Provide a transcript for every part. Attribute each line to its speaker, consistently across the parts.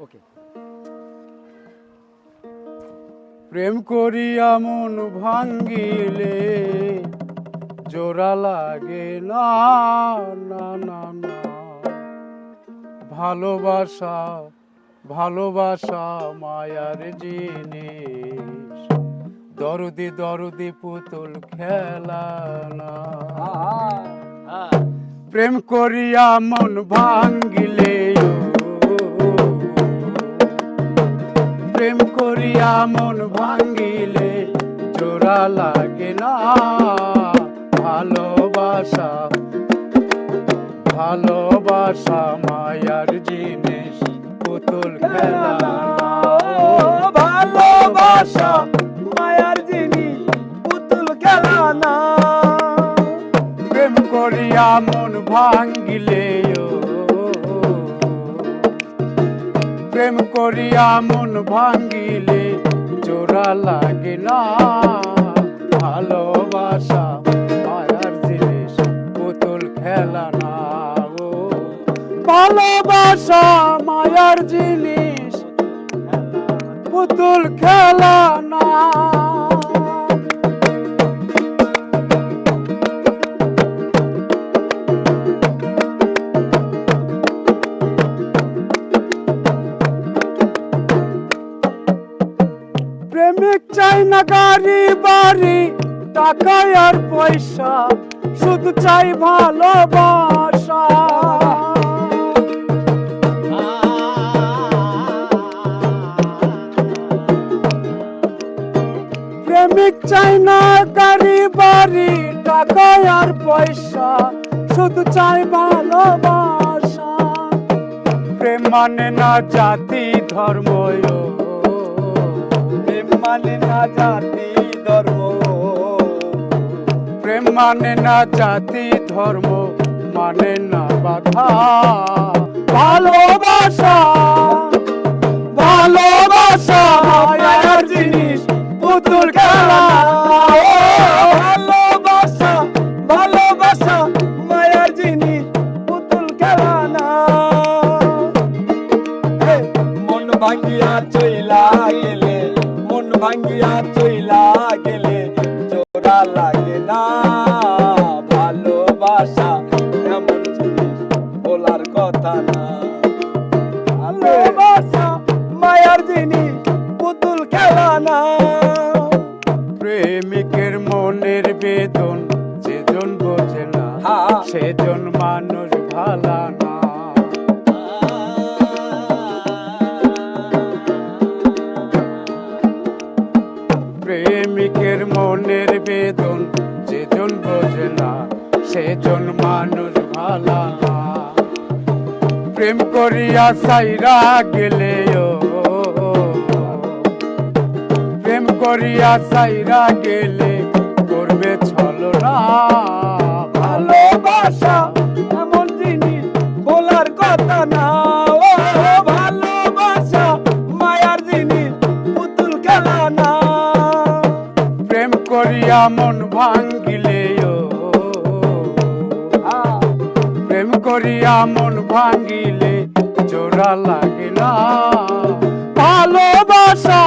Speaker 1: ওকে। প্রেম করিয়া মন ভাঙ্গিলে জোড়া লাগে না, না না না। ভালোবাসা ভালোবাসা মায়ার জিনিস, দরদি দরদি পুতুল খেলা না। প্রেম করিয়া মন ভাঙ্গিলে, প্রেম করিয়া মন ভাঙ্গিলে জোড়া লাগে না। ভালোবাসা ভালোবাসা মায়ার জিনিস, পুতুল খেলা না।
Speaker 2: ভালোবাসা মায়ার জিনিস, পুতুল খেলা না।
Speaker 1: প্রেম করিয়া মন ভাঙ্গিলে, প্রেম করিয়া মন ভাঙ্গিলে জোড়া লাগে না। ভালোবাসা মায়ার জিনিস, পুতুল খেলা না। ভালোবাসা মায়ার জিনিস, পুতুল খেলা না। প্রেমিক চাই না গাড়ি বাড়ি টাকা আর পয়সা, শুধু চাই ভালোবাসা। প্রেমিক চাই না গাড়ি বাড়ি টাকা আর পয়সা, শুধু চাই ভালোবাসা। প্রেম মানে না জাতি ধর্ম,
Speaker 2: প্রেম মানে না জাতি ধর্ম।
Speaker 1: প্রেম মানে না জাতি ধর্ম, মানে না বাধা। ভালোবাসা ভালোবাসা মায়ার জিনিস, পুতুল খেলা না।
Speaker 2: ভালোবাসা ভালোবাসা মায়ার জিনিস, পুতুল খেলা না। মন ভাঙ্গিয়া চইলা গেলে, মন ভাঙ্গিয়া চইলা গেলে জোড়া লাগে না। ভালোবাসা এমন জিনিস বলার কথা না। ভালোবাসা মায়ার জিনিস, পুতুল খেলা না।
Speaker 1: প্রেমিকের মনের বেদন যেজন বোঝে না, সেজন মানুষ ভালা না। প্রেমিকের মনের বেদন যেজন বোঝে না, সেজন মানুষ ভালা না। প্রেম করিয়া সাইরা গেলে, প্রেম করিয়া সাইরা গেলে করবে ছলনা।
Speaker 2: ভালোবাসা এমন জিনিস বলার কথা না। ও ভালোবাসা মায়ার জিনিস, পুতুল খেলা না।
Speaker 1: প্রেম করিয়া মন ভাঙ্গিলে, প্রেম করিয়া মন ভাঙ্গিলে জোড়া লাগে না। ভালোবাসা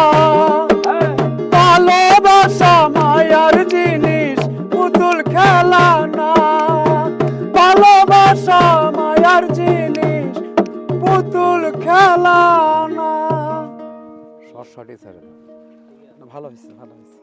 Speaker 1: ভালোবাসা মায়ার জিনিস, পুতুল খেলা না। ভালোবাসা মায়ার জিনিস, পুতুল খেলা না। সঠিক স্যার, ভালো হয়েছে ভালো হয়েছে।